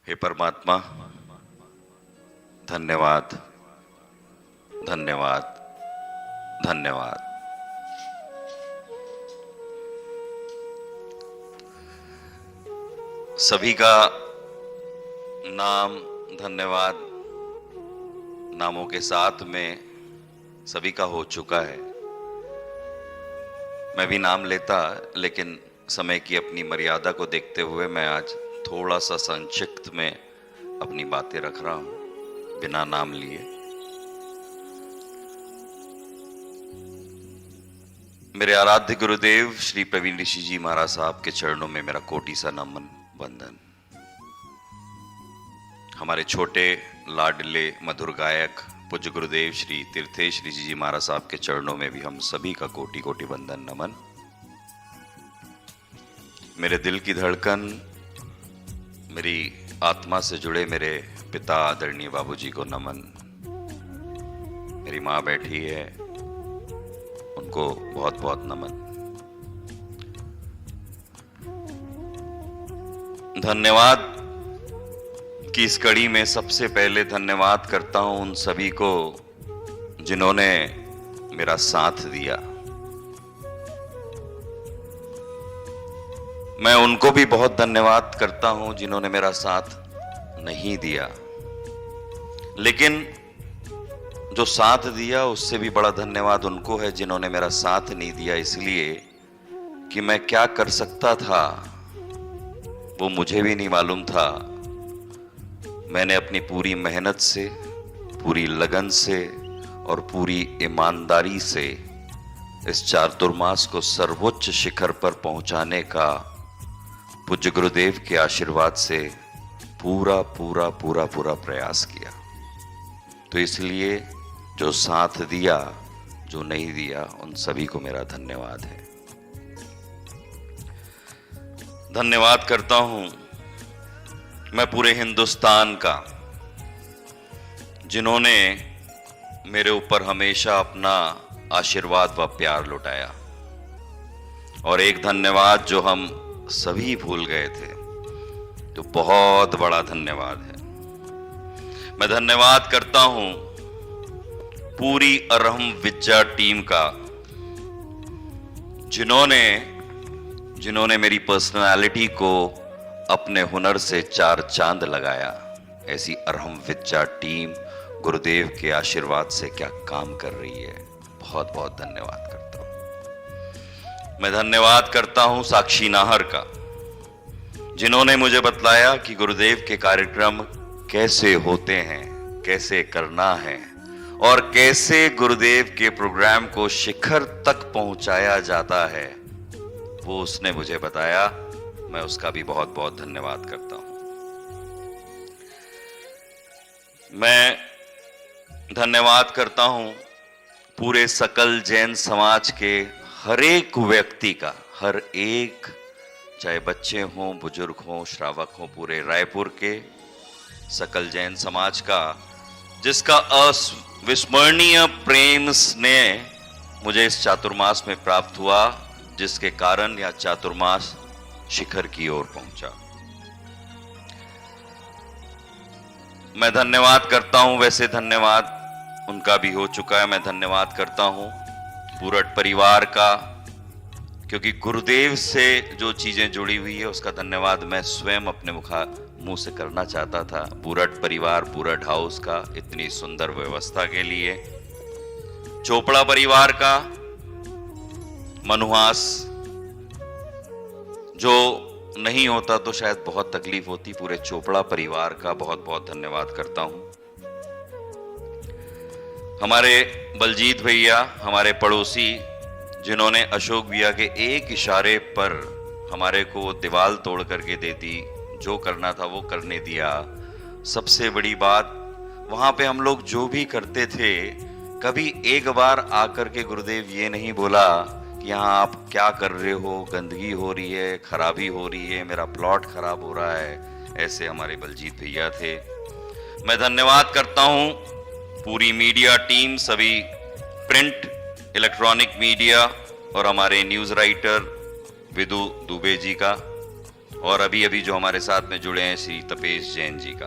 हे परमात्मा, धन्यवाद, धन्यवाद, धन्यवाद। सभी का नाम धन्यवाद नामों के साथ में सभी का हो चुका है। मैं भी नाम लेता, लेकिन समय की अपनी मर्यादा को देखते हुए मैं आज थोड़ा सा संक्षिप्त में अपनी बातें रख रहा हूं बिना नाम लिए। मेरे आराध्य गुरुदेव श्री प्रवीण ऋषि जी महाराज साहब के चरणों में मेरा कोटि सा नमन वंदन। हमारे छोटे लाडले मधुर गायक पूज्य गुरुदेव श्री तीर्थेश ऋषि जी महाराज साहब के चरणों में भी हम सभी का कोटि कोटि वंदन नमन। मेरे दिल की धड़कन, मेरी आत्मा से जुड़े मेरे पिता आदरणीय बाबूजी को नमन। मेरी माँ बैठी है, उनको बहुत बहुत नमन। धन्यवाद की इस कड़ी में सबसे पहले धन्यवाद करता हूं उन सभी को जिन्होंने मेरा साथ दिया। मैं उनको भी बहुत धन्यवाद करता हूं जिन्होंने मेरा साथ नहीं दिया, लेकिन जो साथ दिया उससे भी बड़ा धन्यवाद उनको है जिन्होंने मेरा साथ नहीं दिया, इसलिए कि मैं क्या कर सकता था वो मुझे भी नहीं मालूम था। मैंने अपनी पूरी मेहनत से, पूरी लगन से और पूरी ईमानदारी से इस चातुर्मास को सर्वोच्च शिखर पर पहुंचाने का पूज्य गुरुदेव के आशीर्वाद से पूरा पूरा पूरा पूरा प्रयास किया। तो इसलिए जो साथ दिया, जो नहीं दिया, उन सभी को मेरा धन्यवाद है। धन्यवाद करता हूं मैं पूरे हिंदुस्तान का, जिन्होंने मेरे ऊपर हमेशा अपना आशीर्वाद व प्यार लुटाया। और एक धन्यवाद जो हम सभी भूल गए थे, तो बहुत बड़ा धन्यवाद है। मैं धन्यवाद करता हूं पूरी अरहम विद्या टीम का, जिन्होंने मेरी पर्सनालिटी को अपने हुनर से चार चांद लगाया। ऐसी अरहम विद्या टीम गुरुदेव के आशीर्वाद से क्या काम कर रही है, बहुत बहुत धन्यवाद करता हूं। मैं धन्यवाद करता हूं साक्षी नाहर का, जिन्होंने मुझे बतलाया कि गुरुदेव के कार्यक्रम कैसे होते हैं, कैसे करना है और कैसे गुरुदेव के प्रोग्राम को शिखर तक पहुंचाया जाता है, वो उसने मुझे बताया। मैं उसका भी बहुत बहुत धन्यवाद करता हूं। मैं धन्यवाद करता हूं पूरे सकल जैन समाज के हर एक व्यक्ति का, हर एक, चाहे बच्चे हों, बुजुर्ग हों, श्रावक हों, पूरे रायपुर के सकल जैन समाज का, जिसका अविस्मरणीय प्रेम स्नेह मुझे इस चातुर्मास में प्राप्त हुआ, जिसके कारण यह चातुर्मास शिखर की ओर पहुंचा। मैं धन्यवाद करता हूं, वैसे धन्यवाद उनका भी हो चुका है। मैं धन्यवाद करता हूं पूरट परिवार का, क्योंकि गुरुदेव से जो चीजें जुड़ी हुई है उसका धन्यवाद मैं स्वयं अपने मुंह से करना चाहता था। पूरट परिवार, पूरट हाउस का इतनी सुंदर व्यवस्था के लिए, चोपड़ा परिवार का, मनुहास जो नहीं होता तो शायद बहुत तकलीफ होती, पूरे चोपड़ा परिवार का बहुत बहुत धन्यवाद करता हूं। हमारे बलजीत भैया, हमारे पड़ोसी, जिन्होंने अशोक भैया के एक इशारे पर हमारे को दीवार तोड़ करके दे दी, जो करना था वो करने दिया। सबसे बड़ी बात, वहां पे हम लोग जो भी करते थे, कभी एक बार आकर के गुरुदेव ये नहीं बोला यहाँ आप क्या कर रहे हो, गंदगी हो रही है, खराबी हो रही है, मेरा प्लॉट खराब हो रहा है। ऐसे हमारे बलजीत भैया थे। मैं धन्यवाद करता हूं पूरी मीडिया टीम, सभी प्रिंट, इलेक्ट्रॉनिक मीडिया और हमारे न्यूज राइटर विदु दुबे जी का, और अभी अभी जो हमारे साथ में जुड़े हैं श्री तपेश जैन जी का,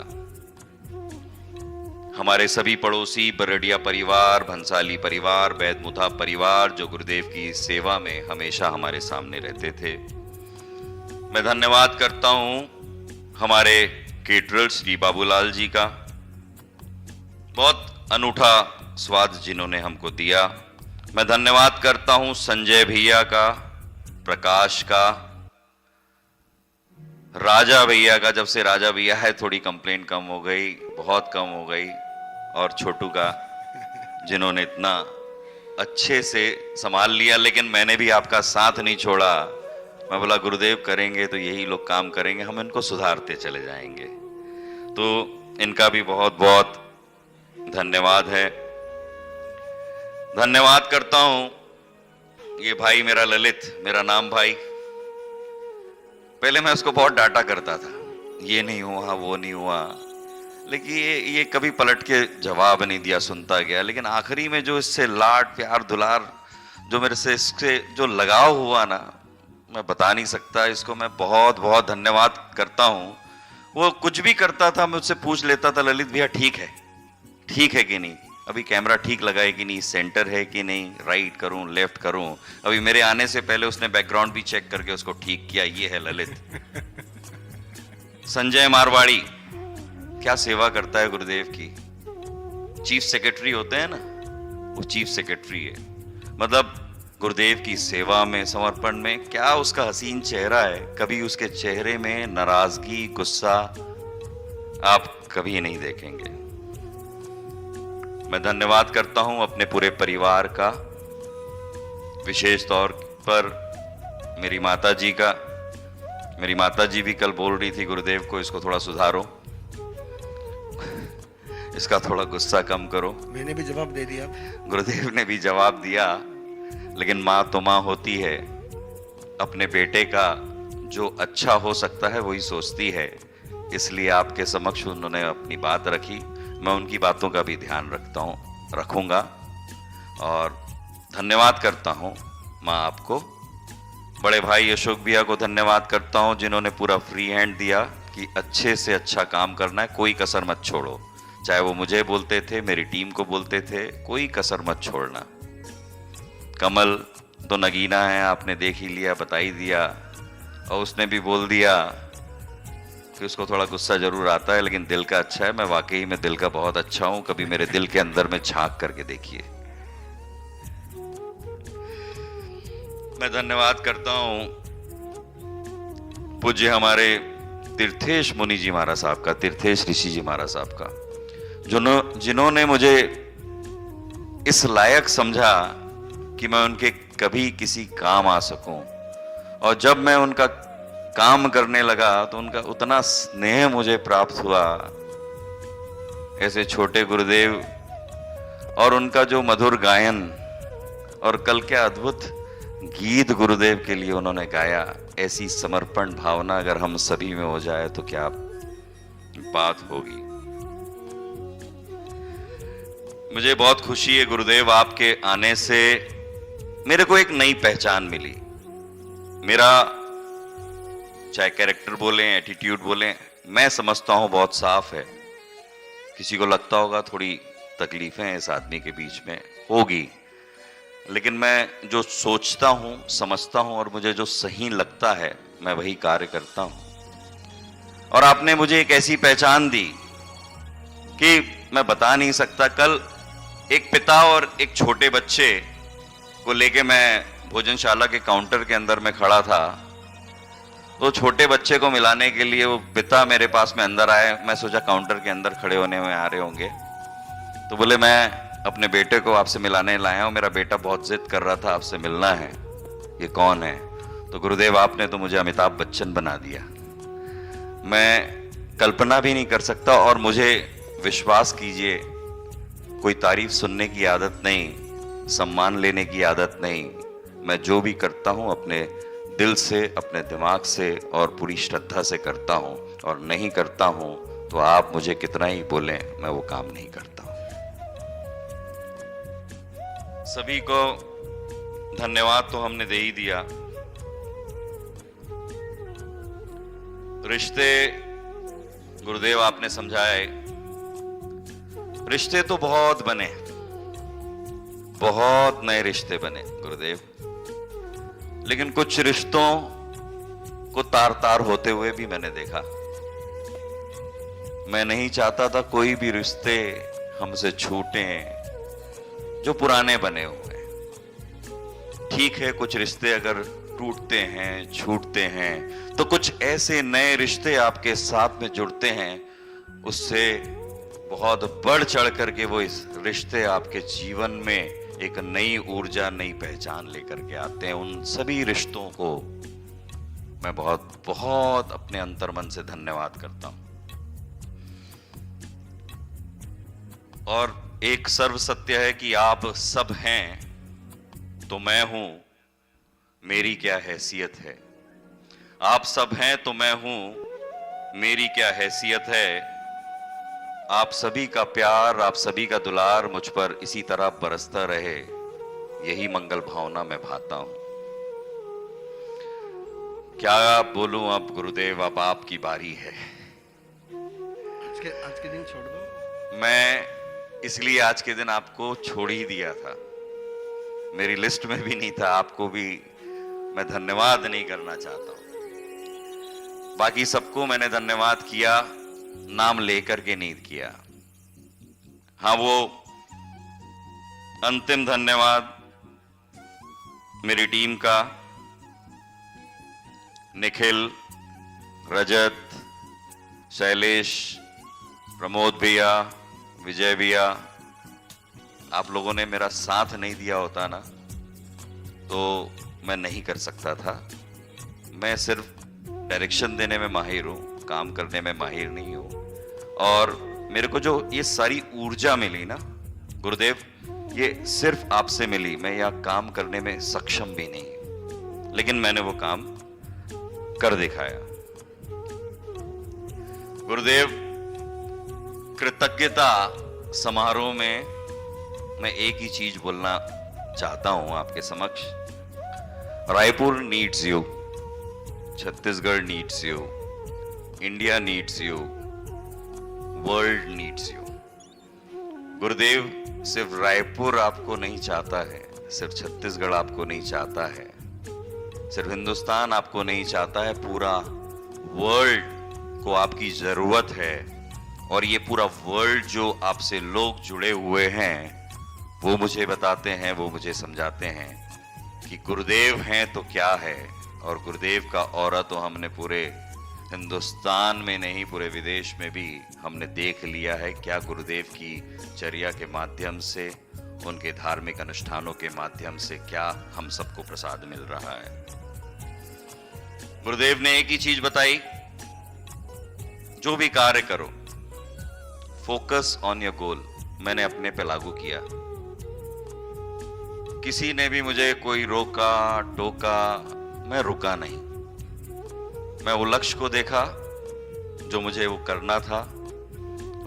हमारे सभी पड़ोसी बरडिया परिवार, भंसाली परिवार, बैदमुथा परिवार जो गुरुदेव की सेवा में हमेशा हमारे सामने रहते थे। मैं धन्यवाद करता हूं हमारे केटरर श्री बाबूलाल जी का, बहुत अनूठा स्वाद जिन्होंने हमको दिया। मैं धन्यवाद करता हूं संजय भैया का, प्रकाश का, राजा भैया का। जब से राजा भैया है थोड़ी कंप्लेंट कम हो गई, बहुत कम हो गई। और छोटू का, जिन्होंने इतना अच्छे से संभाल लिया, लेकिन मैंने भी आपका साथ नहीं छोड़ा। मैं बोला गुरुदेव करेंगे तो यही लोग काम करेंगे, हम इनको सुधारते चले जाएंगे। तो इनका भी बहुत बहुत धन्यवाद है। धन्यवाद करता हूं ये भाई मेरा ललित, मेरा नाम भाई। पहले मैं उसको बहुत डांटा करता था, ये नहीं हुआ वो नहीं हुआ, लेकिन ये कभी पलट के जवाब नहीं दिया, सुनता गया। लेकिन आखिरी में जो इससे लाड प्यार दुलार, जो मेरे से इससे जो लगाव हुआ ना, मैं बता नहीं सकता। इसको मैं बहुत बहुत धन्यवाद करता हूँ। वो कुछ भी करता था मुझसे पूछ लेता था, ललित भैया ठीक है कि नहीं, अभी कैमरा ठीक लगा है कि नहीं, सेंटर है कि नहीं, राइट करूं लेफ्ट करूं। अभी मेरे आने से पहले उसने बैकग्राउंड भी चेक करके उसको ठीक किया। ये है ललित। संजय मारवाड़ी क्या सेवा करता है गुरुदेव की। चीफ सेक्रेटरी होते हैं ना, वो चीफ सेक्रेटरी है। मतलब गुरुदेव की सेवा में, समर्पण में क्या उसका हसीन चेहरा है। कभी उसके चेहरे में नाराजगी, गुस्सा आप कभी नहीं देखेंगे। मैं धन्यवाद करता हूं अपने पूरे परिवार का, विशेष तौर पर मेरी माता जी का। मेरी माता जी भी कल बोल रही थी गुरुदेव को इसको थोड़ा सुधारो, इसका थोड़ा गुस्सा कम करो। मैंने भी जवाब दे दिया, गुरुदेव ने भी जवाब दिया। लेकिन माँ तो माँ होती है, अपने बेटे का जो अच्छा हो सकता है वही सोचती है। इसलिए आपके समक्ष उन्होंने अपनी बात रखी। मैं उनकी बातों का भी ध्यान रखूंगा। और धन्यवाद करता हूं माँ आपको। बड़े भाई अशोक भैया को धन्यवाद करता हूं, जिन्होंने पूरा फ्री हैंड दिया कि अच्छे से अच्छा काम करना है, कोई कसर मत छोड़ो। चाहे वो मुझे बोलते थे, मेरी टीम को बोलते थे, कोई कसर मत छोड़ना। कमल तो नगीना है, आपने देख ही लिया, बता ही दिया। और उसने भी बोल दिया कि उसको थोड़ा गुस्सा जरूर आता है, लेकिन दिल का अच्छा है। मैं वाकई में दिल का बहुत अच्छा हूं, कभी मेरे दिल के अंदर में झांक करके देखिए। मैं धन्यवाद करता हूं पूज्य हमारे तीर्थेश मुनि जी महाराज साहब का, तीर्थेश ऋषि जी महाराज साहब का, जिन्होंने मुझे इस लायक समझा कि मैं उनके कभी किसी काम आ सकूं। और जब मैं उनका काम करने लगा तो उनका उतना स्नेह मुझे प्राप्त हुआ। ऐसे छोटे गुरुदेव और उनका जो मधुर गायन, और कल क्या अद्भुत गीत गुरुदेव के लिए उन्होंने गाया। ऐसी समर्पण भावना अगर हम सभी में हो जाए तो क्या बात होगी। मुझे बहुत खुशी है गुरुदेव, आपके आने से मेरे को एक नई पहचान मिली। मेरा चाहे कैरेक्टर बोलें, एटीट्यूड बोलें, मैं समझता हूं बहुत साफ है। किसी को लगता होगा थोड़ी तकलीफें इस आदमी के बीच में होगी, लेकिन मैं जो सोचता हूं, समझता हूं और मुझे जो सही लगता है, मैं वही कार्य करता हूं। और आपने मुझे एक ऐसी पहचान दी कि मैं बता नहीं सकता। कल एक पिता और एक छोटे बच्चे को लेके मैं भोजनशाला के काउंटर के अंदर में खड़ा था। तो छोटे बच्चे को मिलाने के लिए वो पिता मेरे पास में अंदर आए। मैं सोचा काउंटर के अंदर खड़े होने में आ रहे होंगे, तो बोले मैं अपने बेटे को आपसे मिलाने लाया हूं, मेरा बेटा बहुत जिद कर रहा था आपसे मिलना है। ये कौन है? तो गुरुदेव आपने तो मुझे अमिताभ बच्चन बना दिया। मैं कल्पना भी नहीं कर सकता। और मुझे विश्वास कीजिए, कोई तारीफ सुनने की आदत नहीं, सम्मान लेने की आदत नहीं। मैं जो भी करता हूं अपने दिल से, अपने दिमाग से और पूरी श्रद्धा से करता हूं। और नहीं करता हूं तो आप मुझे कितना ही बोलें, मैं वो काम नहीं करता हूं। सभी को धन्यवाद तो हमने दे ही दिया। रिश्ते गुरुदेव आपने समझाए, रिश्ते तो बहुत बने, बहुत नए रिश्ते बने गुरुदेव, लेकिन कुछ रिश्तों को तार तार होते हुए भी मैंने देखा। मैं नहीं चाहता था कोई भी रिश्ते हमसे छूटे जो पुराने बने हुए हैं। ठीक है, कुछ रिश्ते अगर टूटते हैं, छूटते हैं, तो कुछ ऐसे नए रिश्ते आपके साथ में जुड़ते हैं, उससे बहुत बढ़ चढ़ करके वो इस रिश्ते आपके जीवन में एक नई ऊर्जा, नई पहचान लेकर के आते हैं। उन सभी रिश्तों को मैं बहुत बहुत अपने अंतर्मन से धन्यवाद करता हूं। और एक सर्व सत्य है कि आप सब हैं तो मैं हूं, मेरी क्या हैसियत है। आप सब हैं तो मैं हूं, मेरी क्या हैसियत है। आप सभी का प्यार, आप सभी का दुलार मुझ पर इसी तरह बरसता रहे, यही मंगल भावना मैं भाता हूं। क्या बोलूं अब गुरुदेव, अब आपकी बारी है। आज के दिन छोड़ दो। मैं इसलिए आज के दिन आपको छोड़ ही दिया था, मेरी लिस्ट में भी नहीं था। आपको भी मैं धन्यवाद नहीं करना चाहता हूं। बाकी सबको मैंने धन्यवाद किया, नाम लेकर के नहीं किया। हाँ, वो अंतिम धन्यवाद मेरी टीम का, निखिल, रजत, शैलेश, प्रमोद भैया, विजय भैया, आप लोगों ने मेरा साथ नहीं दिया होता ना तो मैं नहीं कर सकता था। मैं सिर्फ डायरेक्शन देने में माहिर हूं, काम करने में माहिर नहीं हूं। और मेरे को जो ये सारी ऊर्जा मिली ना गुरुदेव, ये सिर्फ आपसे मिली। मैं यह काम करने में सक्षम भी नहीं, लेकिन मैंने वो काम कर दिखाया। गुरुदेव, कृतज्ञता समारोह में मैं एक ही चीज बोलना चाहता हूं आपके समक्ष। Raipur needs you, Chhattisgarh needs you, India needs you, world needs you. गुरुदेव, सिर्फ रायपुर आपको नहीं चाहता है, सिर्फ छत्तीसगढ़ आपको नहीं चाहता है, सिर्फ हिंदुस्तान आपको नहीं चाहता है, पूरा वर्ल्ड को आपकी जरूरत है। और ये पूरा वर्ल्ड जो आपसे लोग जुड़े हुए हैं, वो मुझे बताते हैं, वो मुझे समझाते हैं कि गुरुदेव हैं तो क्या है। और गुरुदेव का ऑरा तो हमने पूरे हिंदुस्तान में नहीं, पूरे विदेश में भी हमने देख लिया है। क्या गुरुदेव की चर्या के माध्यम से, उनके धार्मिक अनुष्ठानों के माध्यम से क्या हम सबको प्रसाद मिल रहा है। गुरुदेव ने एक ही चीज बताई, जो भी कार्य करो, फोकस ऑन योर गोल। मैंने अपने पे लागू किया। किसी ने भी मुझे कोई रोका टोका, मैं रुका नहीं। मैं वो लक्ष्य को देखा जो मुझे वो करना था,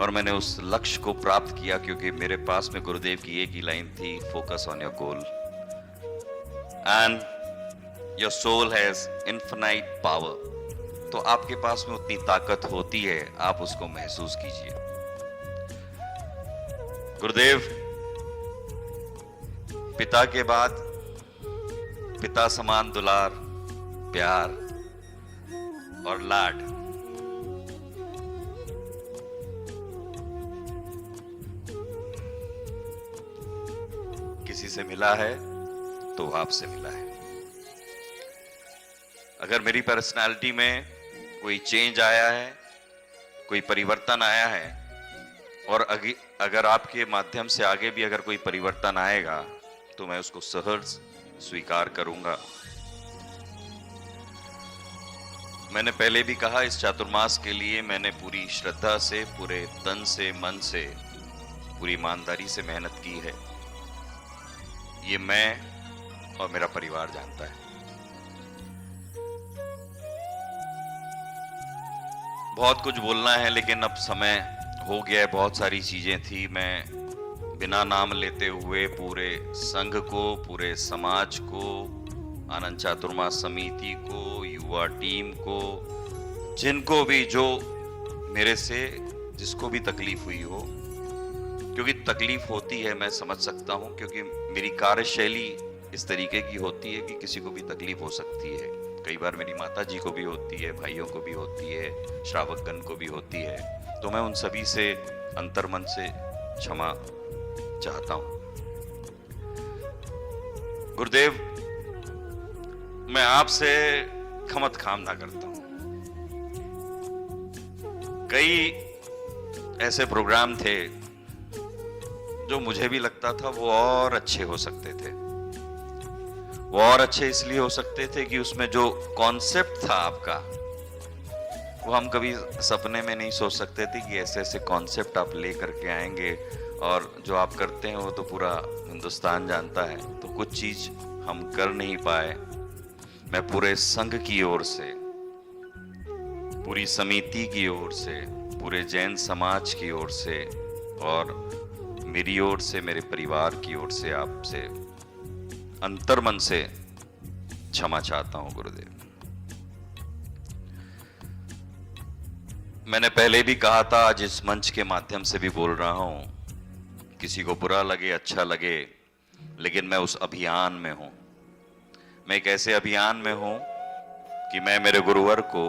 और मैंने उस लक्ष्य को प्राप्त किया, क्योंकि मेरे पास में गुरुदेव की एक ही लाइन थी, focus on your goal and your soul has infinite power. तो आपके पास में उतनी ताकत होती है, आप उसको महसूस कीजिए। गुरुदेव, पिता के बाद पिता समान दुलार, प्यार और लाड किसी से मिला है तो आपसे मिला है। अगर मेरी पर्सनालिटी में कोई चेंज आया है, कोई परिवर्तन आया है, और अगर आपके माध्यम से आगे भी अगर कोई परिवर्तन आएगा, तो मैं उसको सहर्ष स्वीकार करूंगा। मैंने पहले भी कहा, इस चातुर्मास के लिए मैंने पूरी श्रद्धा से, पूरे तन से, मन से, पूरी ईमानदारी से मेहनत की है। ये मैं और मेरा परिवार जानता है। बहुत कुछ बोलना है, लेकिन अब समय हो गया है, बहुत सारी चीजें थी। मैं बिना नाम लेते हुए पूरे संघ को, पूरे समाज को, आनंद चातुर्मास समिति को, युवा टीम को, जिनको भी, जो मेरे से जिसको भी तकलीफ हुई हो, क्योंकि तकलीफ होती है, मैं समझ सकता हूं, क्योंकि मेरी कार्यशैली इस तरीके की होती है कि किसी को भी तकलीफ हो सकती है। कई बार मेरी माता जी को भी होती है, भाइयों को भी होती है, श्रावकगण को भी होती है। तो मैं उन सभी से अंतर्मन से क्षमा चाहता हूं। गुरुदेव, मैं आपसे खमत खामना करता हूं। कई ऐसे प्रोग्राम थे जो मुझे भी लगता था वो और अच्छे हो सकते थे। वो और अच्छे इसलिए हो सकते थे कि उसमें जो कॉन्सेप्ट था आपका, वो हम कभी सपने में नहीं सोच सकते थे कि ऐसे ऐसे कॉन्सेप्ट आप ले करके आएंगे, और जो आप करते हैं वो तो पूरा हिंदुस्तान जानता है। तो कुछ चीज हम कर नहीं पाए। मैं पूरे संघ की ओर से, पूरी समिति की ओर से, पूरे जैन समाज की ओर से और मेरी ओर से, मेरे परिवार की ओर से आपसे अंतर्मन से क्षमा चाहता हूं गुरुदेव। मैंने पहले भी कहा था, आज इस मंच के माध्यम से भी बोल रहा हूं, किसी को बुरा लगे अच्छा लगे, लेकिन मैं उस अभियान में हूं। मैं एक ऐसे अभियान में हूं कि मैं मेरे गुरुवर को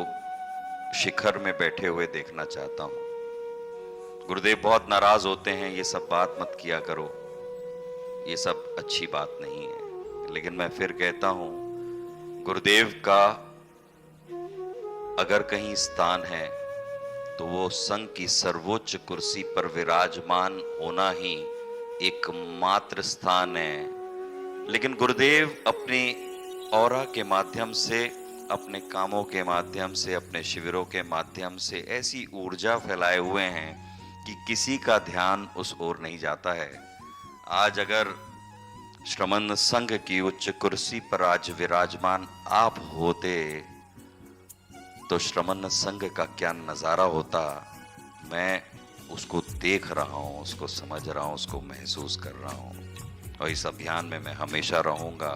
शिखर में बैठे हुए देखना चाहता हूं। गुरुदेव बहुत नाराज होते हैं, ये सब बात मत किया करो, ये सब अच्छी बात नहीं है। लेकिन मैं फिर कहता हूं, गुरुदेव का अगर कहीं स्थान है तो वो संघ की सर्वोच्च कुर्सी पर विराजमान होना ही एकमात्र स्थान है। लेकिन गुरुदेव अपने ऑरा के माध्यम से, अपने कामों के माध्यम से, अपने शिविरों के माध्यम से ऐसी ऊर्जा फैलाए हुए हैं कि किसी का ध्यान उस ओर नहीं जाता है। आज अगर श्रमण संघ की उच्च कुर्सी पर आज विराजमान आप होते तो श्रमण संघ का क्या नजारा होता। मैं उसको देख रहा हूं, उसको समझ रहा हूं, उसको महसूस कर रहा हूं, और इस अभियान में मैं हमेशा रहूंगा।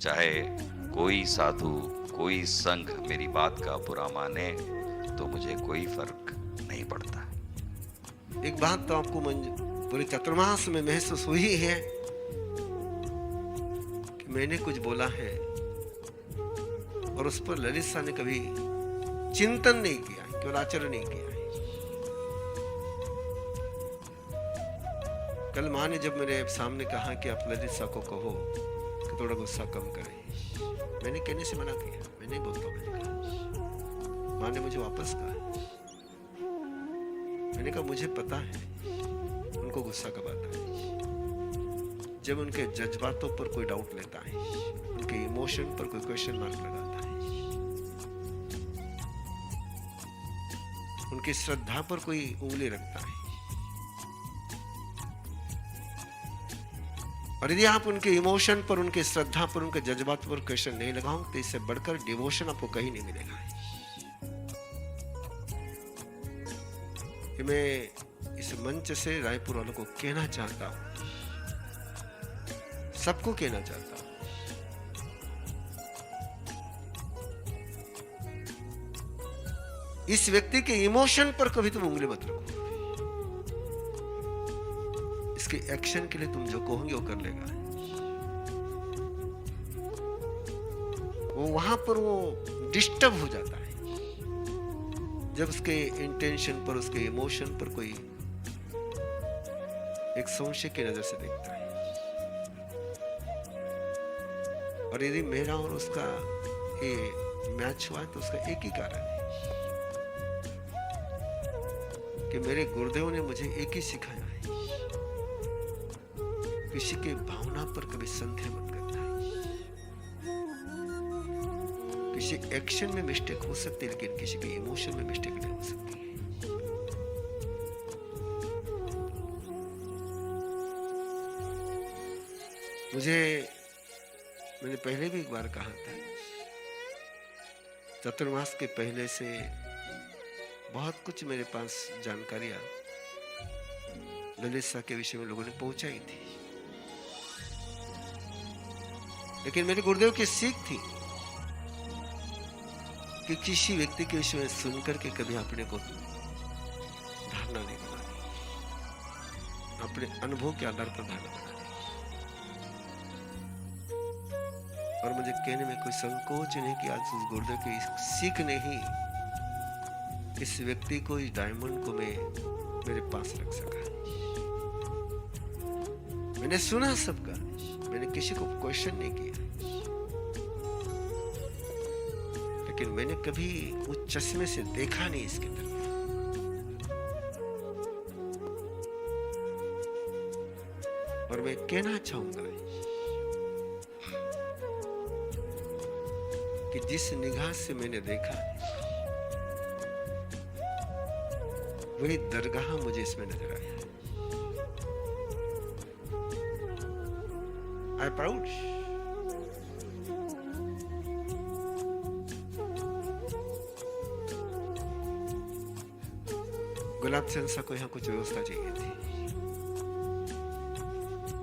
चाहे कोई साधु, कोई संघ मेरी बात का बुरा माने तो मुझे कोई फर्क नहीं पड़ता। एक बात तो आपको पूरे चतुर्मास में महसूस हुई है कि मैंने कुछ बोला है और उस पर ललिता ने कभी चिंतन नहीं किया, केवल आचरण नहीं किया है। कल माँ ने जब मेरे सामने कहा कि आप ललिता को कहो कि थोड़ा गुस्सा कम करें, मैंने कहने से मना किया, मैं नहीं बोलता। मैंने कहा, माँ ने मुझे वापस कहा, मैंने कहा मुझे पता है उनको गुस्सा कब आता है, जब उनके जज्बातों पर कोई डाउट लेता है, उनके इमोशन पर कोई क्वेश्चन मार्क लगाता है, उनकी श्रद्धा पर कोई उंगली रखता है। और यदि आप उनके इमोशन पर, उनके श्रद्धा पर, उनके जज्बात पर क्वेश्चन नहीं लगाओ तो इससे बढ़कर डिवोशन आपको कहीं नहीं मिलेगा। कि मैं इस मंच से रायपुर वालों को कहना चाहता हूं, सबको कहना चाहता हूं, इस व्यक्ति के इमोशन पर कभी तुम उंगली मत रखो। इसके एक्शन के लिए तुम जो कहोगे वो कर लेगा। वो वहां पर वो डिस्टर्ब हो जाता है जब उसके इंटेंशन पर, उसके इमोशन पर कोई एक संशय की नजर से देखता है। और यदि मेरा और उसका ये मैच हुआ तो उसका एक ही कारण है कि मेरे गुरुदेव ने मुझे एक ही सिखाया है, किसी के भावना पर कभी संदेह मत करना है। किसी एक्शन में मिस्टेक हो सकती है, लेकिन किसी के इमोशन में मिस्टेक नहीं हो सकती है। मैंने पहले भी एक बार कहा था, चतुर्मास के पहले से बहुत कुछ मेरे पास जानकारियां ललिता के विषय में लोगों ने पहुंचाई थी, लेकिन मेरे गुरुदेव की सीख थी कि किसी व्यक्ति के विषय में सुन करके कभी अपने को धारणा नहीं बनानी, अपने अनुभव के आधार पर धारणा बनानी। और मुझे कहने में कोई संकोच नहीं कि आज उस गुरुदेव की सीख ने ही इस व्यक्ति को, इस डायमंड को मैं मेरे पास रख सका। मैंने सुना सबका, मैंने किसी को क्वेश्चन नहीं किया, लेकिन मैंने कभी उस चश्मे से देखा नहीं इसकी तरफ। और मैं कहना चाहूंगा कि जिस निगाह से मैंने देखा वही दरगाह मुझे इसमें नजर आया। I proud. गुलाब सेंसा को यहाँ कुछ व्यवस्था चाहिए थी।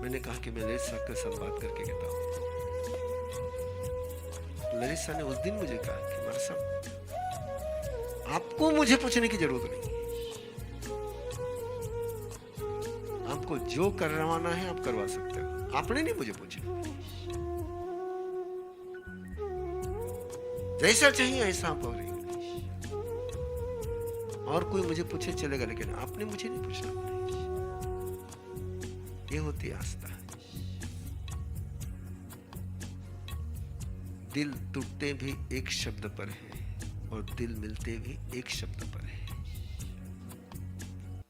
मैंने कहा कि मैं ललित साहब के साथ बात करके कहता हूँ। ललित साहब ने उस दिन मुझे कहा कि मार साहब आपको मुझे पूछने की जरूरत नहीं, आपको जो करवाना है आप करवा सकते हो, आपने नहीं मुझे पूछना। जैसा चाहिए ऐसा आप करेंगे, और कोई मुझे पूछे चलेगा, लेकिन आपने मुझे नहीं पूछना। ये होती आस्था। दिल टूटते भी एक शब्द पर है और दिल मिलते भी एक शब्द पर है।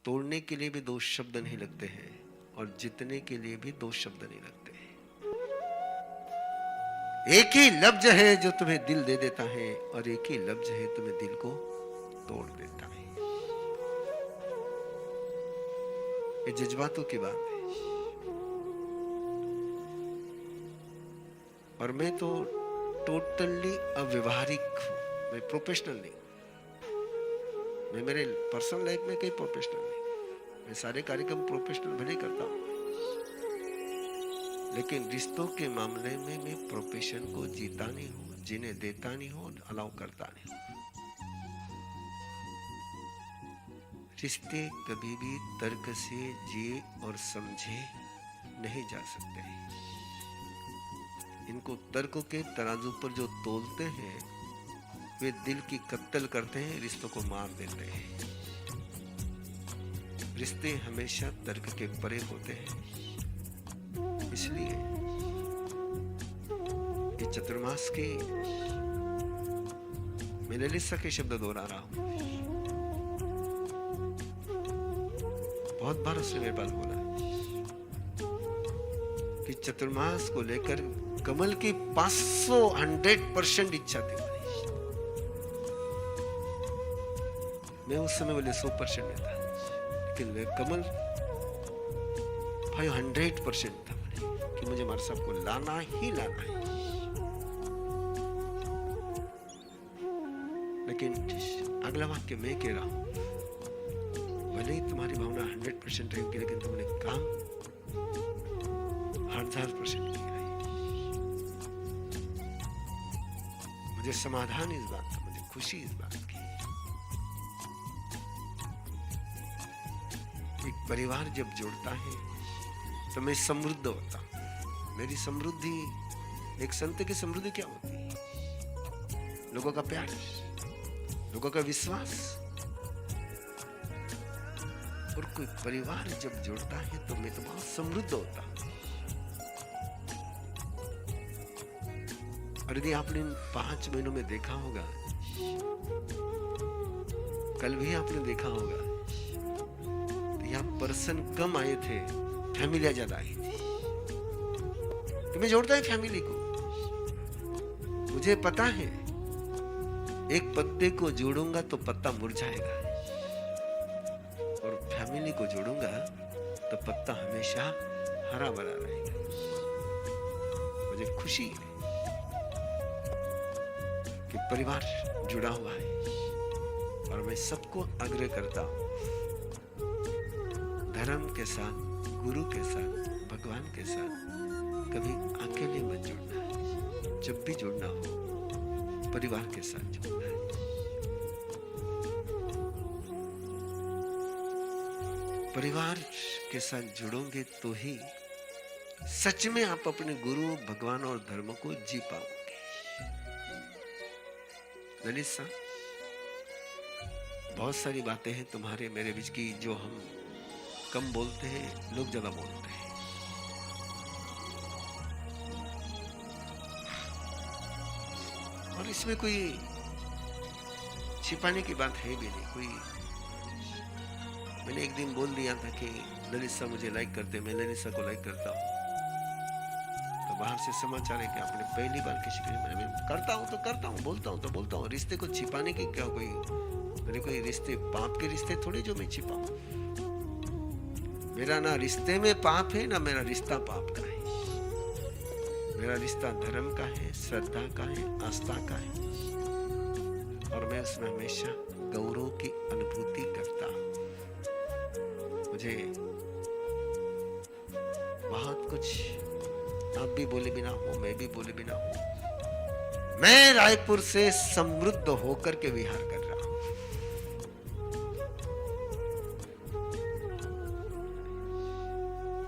तोड़ने के लिए भी दो शब्द नहीं लगते हैं और जीतने के लिए भी दो शब्द नहीं लगते हैं। एक ही लफ्ज है जो तुम्हें दिल दे देता है और एक ही लफ्ज है तुम्हें दिल को तोड़ देता है। ये जज्बातों की बात है। और मैं तो टोटली अव्यवहारिक हूं, मैं प्रोफेशनल नहीं। मैं मेरे पर्सनल लाइफ में कहीं प्रोफेशनल नहीं। मैं सारे कार्यक्रम प्रोफेशनल भले करता हूं, लेकिन रिश्तों के मामले में मैं प्रोफेशन को जीता नहीं हूं, जिन्हें देता नहीं हूं, अलाउ करता नहीं हूं। रिश्ते कभी भी तर्क से जिए और समझे नहीं जा सकते। इनको तर्कों के तराजू पर जो तोलते हैं वे दिल की कत्ल करते हैं, रिश्तों को मार देते हैं। रिश्ते हमेशा तर्क के परे होते हैं। इसलिए ये चतुर्मास की मैं ललित साहब के शब्द दोहरा रहा हूं। बहुत बार उसने मेरे पास बोला कि चतुर्मास को लेकर कमल की 100% इच्छा थी। मैं उस समय बोले 100% में था, लेकिन मैं कमल 500% था कि मुझे मार साहब को लाना ही लाना है। लेकिन अगला वाक्य मैं कह रहा हूं, भले ही तुम्हारी भावना 100% रहेगी, लेकिन तुमने काम 1000% किया है। मुझे समाधान इस बात का, मुझे खुशी इस बात की। एक परिवार जब जुड़ता है तो मैं समृद्ध होता हूं। मेरी समृद्धि, एक संत की समृद्धि क्या होती है? लोगों का प्यार, लोगों का विश्वास। और कोई परिवार जब जुड़ता है तो मैं तो बहुत समृद्ध होता हूं। और यदि आपने इन 5 महीनों में देखा होगा, कल भी आपने देखा होगा, तो यहाँ पर्सन कम आए थे, फैमिलियां ज्यादा आई थी। तो मैं जोड़ता है फैमिली को। मुझे पता है एक पत्ते को जोड़ूंगा तो पत्ता मुरझाएगा, और फैमिली को जोड़ूंगा तो पत्ता हमेशा हरा भरा रहेगा। मुझे खुशी है कि परिवार जुड़ा हुआ है, और मैं सबको आग्रह करता हूं, धर्म के साथ, गुरु के साथ, भगवान के साथ कभी अकेले मत जुड़ना। जब भी जुड़ना हो परिवार के साथ जुड़ना है। परिवार के साथ जुड़ोगे तो ही सच में आप अपने गुरु, भगवान और धर्म को जी पाओगे। ललित साहब, बहुत सारी बातें हैं तुम्हारे मेरे बीच की जो हम कम बोलते हैं, लोग ज्यादा बोलते हैं। और इसमें कोई छिपाने की बात है भी नहीं। कोई मैंने एक दिन बोल दिया था कि ललित साहब मुझे लाइक करते, मैं ललित साहब को लाइक करता हूँ, तो बाहर से समाचार है कि आपने पहली बार किसी के मैं करता हूँ तो करता हूँ, बोलता हूँ तो बोलता हूँ। रिश्ते को छिपाने की क्या मेरे कोई रिश्ते पाप के रिश्ते थोड़े जो मैं छिपाऊं। मेरा ना रिश्ते में पाप है ना मेरा रिश्ता पाप का है। मेरा रिश्ता धर्म का है, श्रद्धा का है, आस्था का है, और मैं उसमें हमेशा गौरव की अनुभूति करता हूं। मुझे बहुत कुछ आप भी बोले बिना हो, मैं भी बोले बिना हो, मैं रायपुर से समृद्ध होकर के विहार कर रहा हूं।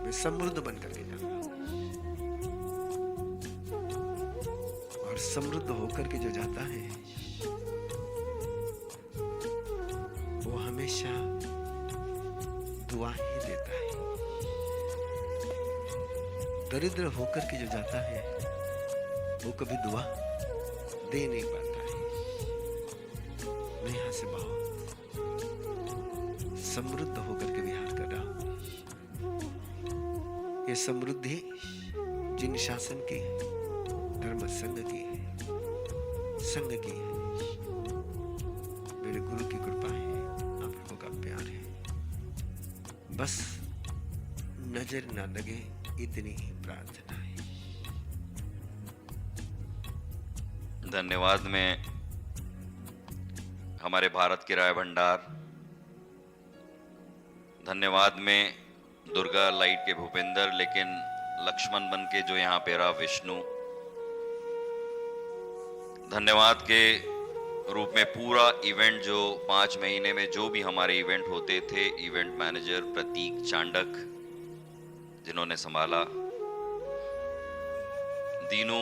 मैं समृद्ध बनकर के जा रहा हूं, और समृद्ध होकर के जो जाता है वो हमेशा दुआ ही देता है। दरिद्र होकर के जो जाता है वो कभी दुआ दे नहीं पाता है। मैं यहां से बहुत समृद्ध होकर के विहार कर रहा हूं। ये समृद्धि जिन शासन की है, धर्म संघ की है, संघ की है, मेरे गुरु की कृपा है, आप लोगों का प्यार है। बस नजर ना लगे इतनी ही प्रार्थना है। धन्यवाद में हमारे भारत के राय भंडार, धन्यवाद में दुर्गा लाइट के भूपेंद्र, लेकिन लक्ष्मण बन के जो यहाँ पे रहा विष्णु, धन्यवाद के रूप में पूरा इवेंट जो 5 महीने में जो भी हमारे इवेंट होते थे, इवेंट मैनेजर प्रतीक चांडक जिन्होंने संभाला। दीनू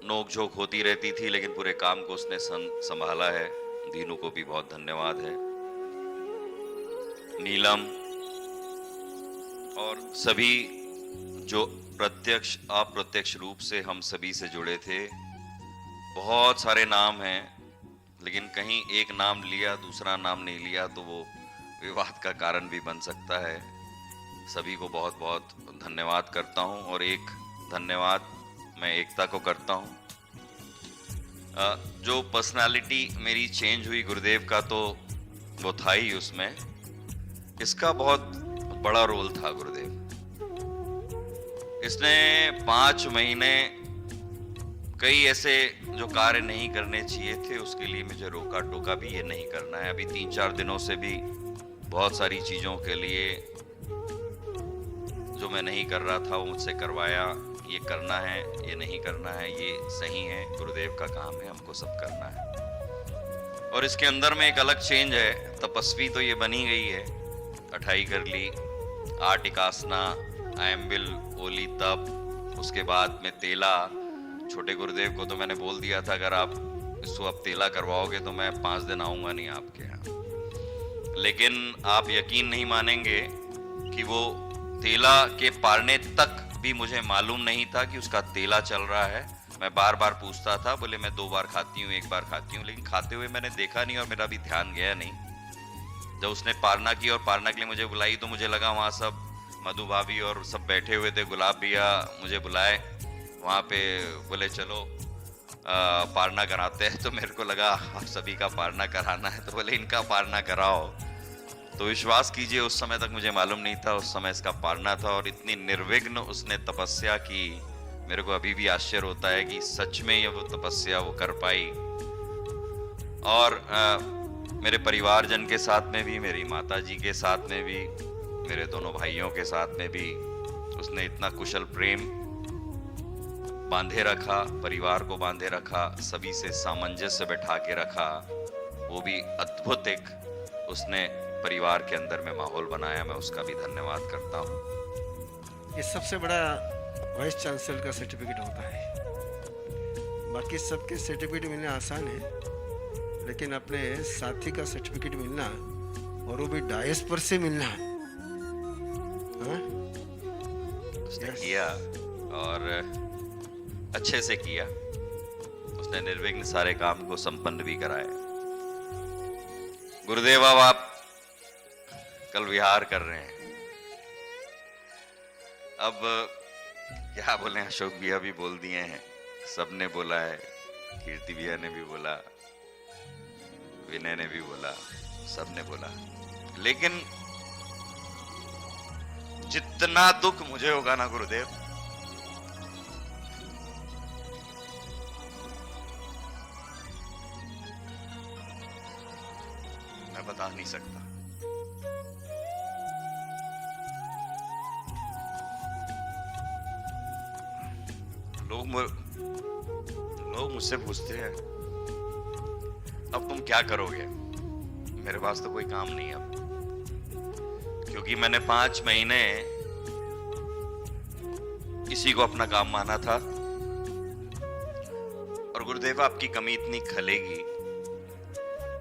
नोकझोंक होती रहती थी लेकिन पूरे काम को उसने संभाला है, दीनू को भी बहुत धन्यवाद है। नीलम और सभी जो प्रत्यक्ष अप्रत्यक्ष रूप से हम सभी से जुड़े थे। बहुत सारे नाम हैं लेकिन कहीं एक नाम लिया दूसरा नाम नहीं लिया तो वो विवाद का कारण भी बन सकता है। सभी को बहुत बहुत धन्यवाद करता हूं, और एक धन्यवाद मैं एकता को करता हूं। जो पर्सनालिटी मेरी चेंज हुई गुरुदेव का, तो वो था ही उसमें, इसका बहुत बड़ा रोल था गुरुदेव। इसने 5 महीने कई ऐसे जो कार्य नहीं करने चाहिए थे उसके लिए मुझे रोका टोका भी, ये नहीं करना है। अभी 3-4 दिनों से भी बहुत सारी चीजों के लिए जो मैं नहीं कर रहा था वो मुझसे करवाया। ये करना है, ये नहीं करना है, ये सही है, गुरुदेव का काम है, हमको सब करना है। और इसके अंदर में एक अलग चेंज है। तपस्वी तो ये बनी गई है, 28 कर ली, 8 एकासना, आयम्बिल, ओली तप, उसके बाद में तेला। छोटे गुरुदेव को तो मैंने बोल दिया था अगर आप इसको अब तेला करवाओगे तो मैं 5 दिन आऊंगा नहीं आपके यहाँ। लेकिन आप यकीन नहीं मानेंगे कि वो तेला के पारने तक भी मुझे मालूम नहीं था कि उसका तेला चल रहा है। मैं बार बार पूछता था, बोले मैं 2 बार खाती हूँ, 1 बार खाती हूँ, लेकिन खाते हुए मैंने देखा नहीं और मेरा भी ध्यान गया नहीं। जब उसने पारना की और पारना के लिए मुझे बुलाई तो मुझे लगा वहाँ सब मधु भाभी और सब बैठे हुए थे, गुलाब भैया मुझे बुलाए वहाँ पे, बोले चलो पारना कराते हैं। तो मेरे को लगा आप सभी का पारना कराना है, तो बोले इनका पारना कराओ। तो विश्वास कीजिए उस समय तक मुझे मालूम नहीं था, उस समय इसका पारना था। और इतनी निर्विघ्न उसने तपस्या की, मेरे को अभी भी आश्चर्य होता है कि सच में ये वो तपस्या वो कर पाई। और मेरे परिवारजन के साथ में भी, मेरी माता जी के साथ में भी, मेरे दोनों भाइयों के साथ में भी उसने इतना कुशल प्रेम बांधे रखा, परिवार को बांधे रखा, सभी से सामंजस्य बैठा के रखा, वो भी अद्भुत एक उसने परिवार के अंदर में माहौल बनाया। मैं उसका भी धन्यवाद करता हूँ। ये सबसे बड़ा वाइस चांसलर का सर्टिफिकेट होता है। बाकी सबके सर्टिफिकेट मिलना आसान है, लेकिन अपने साथी का सर्टिफिकेट मिलना, और वो भी डायस पर से मिलना, हाँ? उसने Yes. किया और अच्छे से किया। उसने निर्विघ्न सारे काम को संपन्न भी कराए। गुरुदेव, अब आप कल विहार कर रहे हैं। अब क्या बोले, अशोक भैया भी बोल दिए हैं, सबने बोला है, कीर्ति भैया ने भी बोला, विनय ने भी बोला, सबने बोला। लेकिन जितना दुख मुझे होगा ना गुरुदेव, मैं बता नहीं सकता। लोग मुझसे पूछते हैं, अब तुम क्या करोगे? मेरे पास तो कोई काम नहीं है अब, क्योंकि मैंने 5 महीने किसी को अपना काम माना था। और गुरुदेव, आपकी कमी इतनी खलेगी,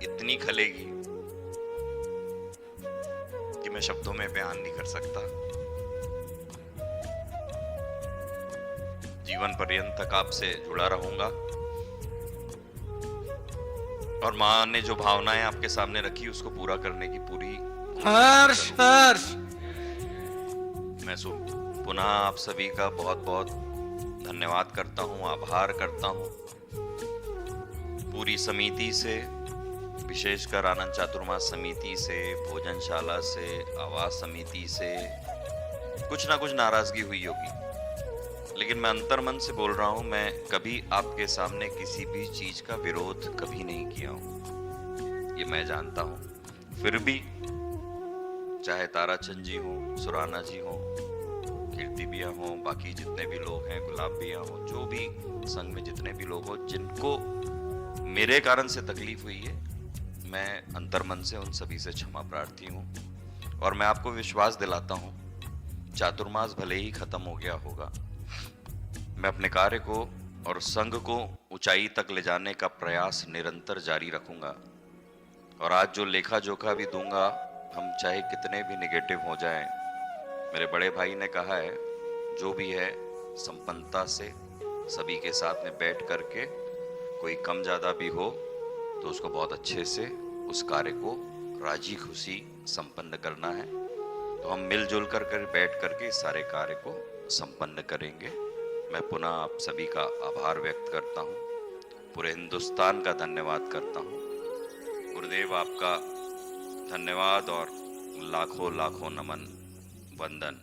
इतनी खलेगी कि मैं शब्दों में बयान नहीं कर सकता। जीवन पर्यंत तक आपसे जुड़ा रहूंगा, और मां ने जो भावनाएं आपके सामने रखी उसको पूरा करने की पूरी हर्ष हर्ष मैं पुनः आप सभी का बहुत बहुत धन्यवाद करता हूं, आभार करता हूं। पूरी समिति से, विशेषकर आनंद चातुर्मास समिति से, भोजनशाला से, आवास समिति से कुछ ना कुछ नाराजगी हुई होगी, लेकिन मैं अंतर्मन से बोल रहा हूं, मैं कभी आपके सामने किसी भी चीज का विरोध कभी नहीं किया हूं, ये मैं जानता हूं। फिर भी चाहे ताराचंद जी हो, सुराना जी हो, कीर्ति भैया हो, बाकी जितने भी लोग हैं, गुलाब भैया हो, जो भी संघ में जितने भी लोग हो जिनको मेरे कारण से तकलीफ हुई है, मैं अंतर्मन से उन सभी से क्षमा प्रार्थी हूं। और मैं आपको विश्वास दिलाता हूं, चातुर्मास भले ही खत्म हो गया होगा, मैं अपने कार्य को और संघ को ऊंचाई तक ले जाने का प्रयास निरंतर जारी रखूंगा। और आज जो लेखा जोखा भी दूंगा, हम चाहे कितने भी निगेटिव हो जाएं, मेरे बड़े भाई ने कहा है, जो भी है संपन्नता से सभी के साथ में बैठ करके, कोई कम ज्यादा भी हो तो उसको बहुत अच्छे से उस कार्य को राजी खुशी संपन्न करना है। तो हम मिलजुल कर बैठ करके इस सारे कार्य को संपन्न करेंगे। मैं पुनः आप सभी का आभार व्यक्त करता हूँ, पूरे हिंदुस्तान का धन्यवाद करता हूँ। गुरुदेव, आपका धन्यवाद और लाखों लाखों नमन, वंदन।